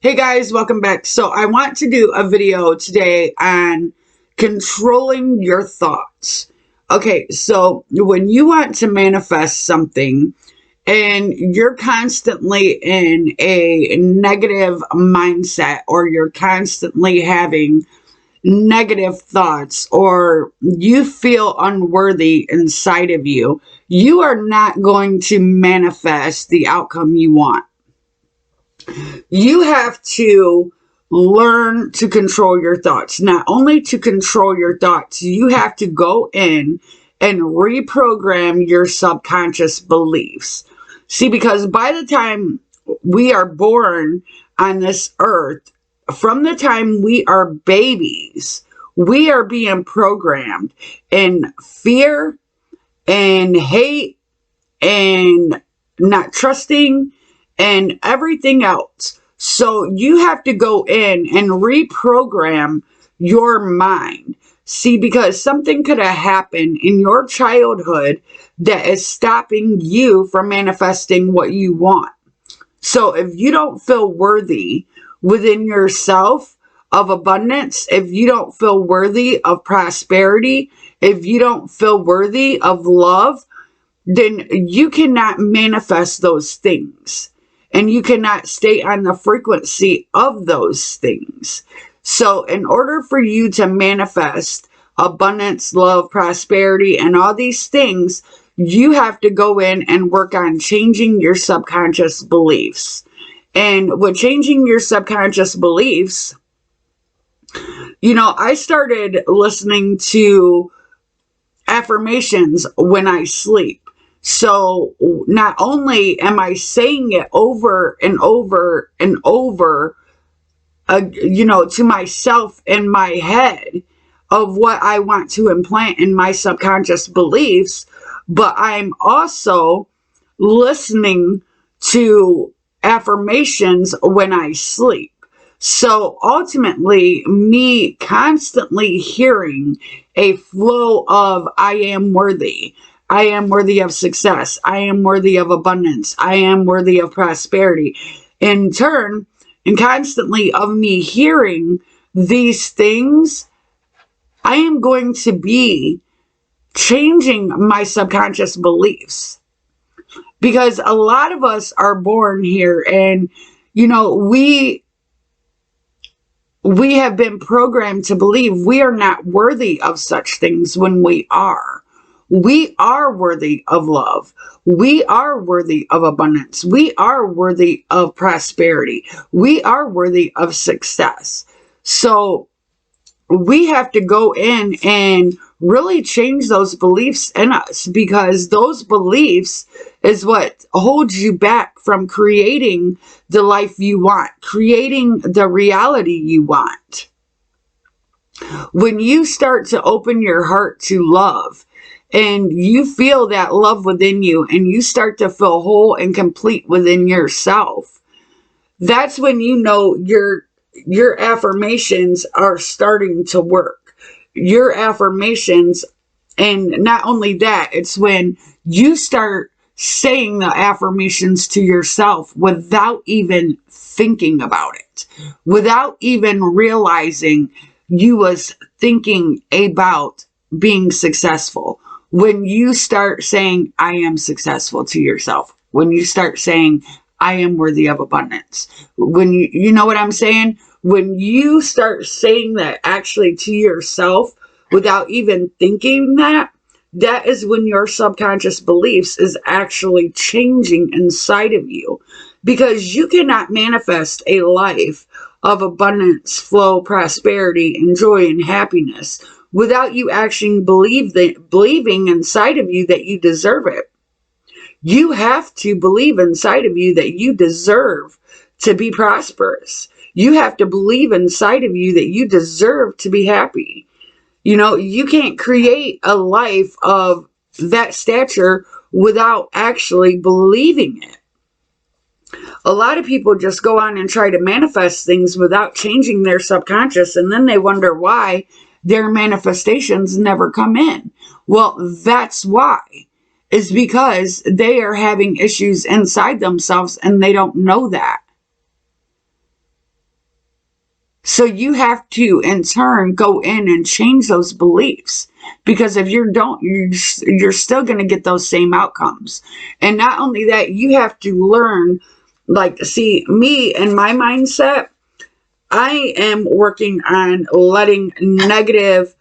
Hey guys, welcome back. So I want to do a video today on controlling your thoughts. Okay, so when you want to manifest something and you're constantly in a negative mindset, or you're constantly having negative thoughts, or you feel unworthy inside of you, you are not going to manifest the outcome you want. You have to learn to control your thoughts. Not only to control your thoughts, you have to go in and reprogram your subconscious beliefs. See, because by the time we are born on this earth, from the time we are babies, we are being programmed in fear and hate and not trusting and everything else. So you have to go in and reprogram your mind. See, because something could have happened in your childhood that is stopping you from manifesting what you want. So if you don't feel worthy within yourself of abundance, if you don't feel worthy of prosperity, if you don't feel worthy of love, then you cannot manifest those things, and you cannot stay on the frequency of those things. So in order for you to manifest abundance, love, prosperity, and all these things, you have to go in and work on changing your subconscious beliefs. And with changing your subconscious beliefs, I started listening to affirmations when I sleep. So not only am I saying it over and over and over, to myself in my head of what I want to implant in my subconscious beliefs, but I'm also listening to affirmations when I sleep. So ultimately, me constantly hearing a flow of I am worthy. I am worthy of success. I am worthy of abundance. I am worthy of prosperity. In turn, and constantly of me hearing these things, I am going to be changing my subconscious beliefs. Because a lot of us are born here, and we have been programmed to believe we are not worthy of such things when we are. We are worthy of love. We are worthy of abundance. We are worthy of prosperity. We are worthy of success. So we have to go in and really change those beliefs in us, because those beliefs is what holds you back from creating the life you want, creating the reality you want. When you start to open your heart to love, and you feel that love within you, and you start to feel whole and complete within yourself, that's when your affirmations are starting to work. Your affirmations, and not only that, it's when you start saying the affirmations to yourself without even thinking about it, without even realizing you was thinking about being successful. When you start saying, I am successful to yourself, when you start saying, I am worthy of abundance, when you know what I'm saying? When you start saying that actually to yourself without even thinking that, that is when your subconscious beliefs is actually changing inside of you. Because you cannot manifest a life of abundance, flow, prosperity, and joy and happiness without you actually believing inside of you that you deserve it. You have to believe inside of you that you deserve to be prosperous. You have to believe inside of you that you deserve to be happy. You can't create a life of that stature without actually believing it. A lot of people just go on and try to manifest things without changing their subconscious, and then they wonder why their manifestations never come in. Well, that's why. Is because they are having issues inside themselves and they don't know that. So you have to, in turn, go in and change those beliefs. Because if you don't, you're still going to get those same outcomes. And not only that, you have to learn, like, see, me and my mindset, I am working on letting negative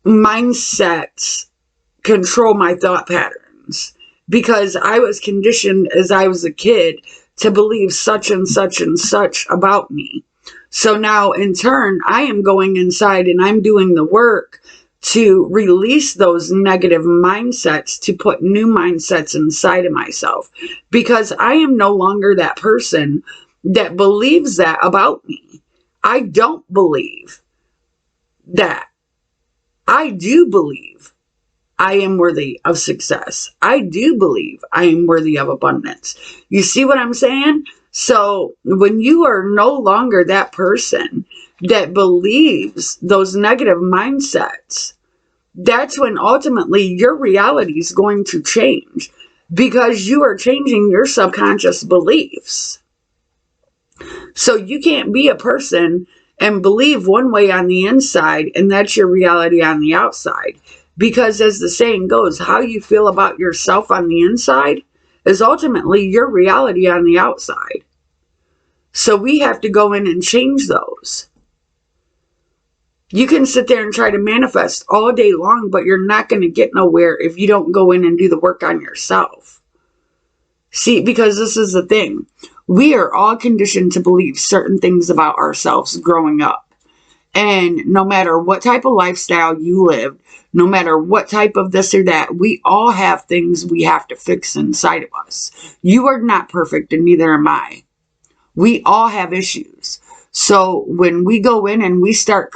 mindsets control my thought patterns, because I was conditioned as I was a kid to believe such and such and such about me. So now in turn, I am going inside and I'm doing the work to release those negative mindsets, to put new mindsets inside of myself, because I am no longer that person that believes that about me. I don't believe that. I do believe I am worthy of success. I do believe I am worthy of abundance. You see what I'm saying? So when you are no longer that person that believes those negative mindsets, that's when ultimately your reality is going to change, because you are changing your subconscious beliefs. So you can't be a person and believe one way on the inside and that's your reality on the outside. Because as the saying goes, how you feel about yourself on the inside is ultimately your reality on the outside. So we have to go in and change those. You can sit there and try to manifest all day long, but you're not going to get nowhere if you don't go in and do the work on yourself. See, because this is the thing. We are all conditioned to believe certain things about ourselves growing up. And no matter what type of lifestyle you lived, no matter what type of this or that, we all have things we have to fix inside of us. You are not perfect, and neither am I. We all have issues. So when we go in and we start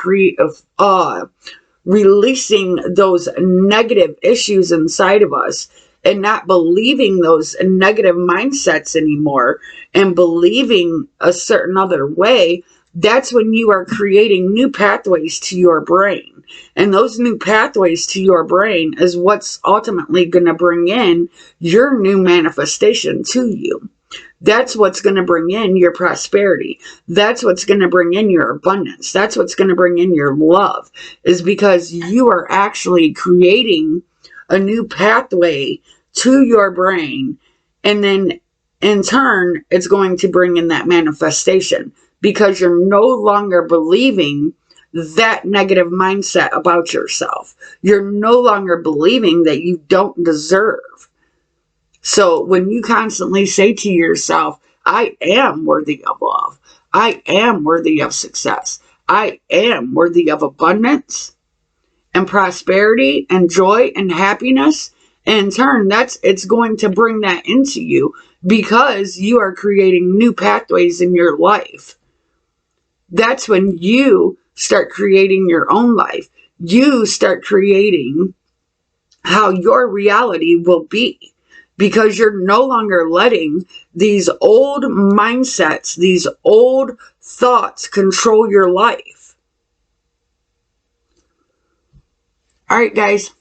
releasing those negative issues inside of us and not believing those negative mindsets anymore and believing a certain other way, that's when you are creating new pathways to your brain. And those new pathways to your brain is what's ultimately going to bring in your new manifestation to you. That's what's going to bring in your prosperity. That's what's going to bring in your abundance. That's what's going to bring in your love, is because you are actually creating a new pathway to your brain. And then in turn, it's going to bring in that manifestation, because you're no longer believing that negative mindset about yourself. You're no longer believing that you don't deserve. So when you constantly say to yourself, I am worthy of love, I am worthy of success, I am worthy of abundance and prosperity and joy and happiness, in turn, it's going to bring that into you, because you are creating new pathways in your life. That's when you start creating your own life. You start creating how your reality will be, because you're no longer letting these old mindsets, these old thoughts control your life. All right, guys.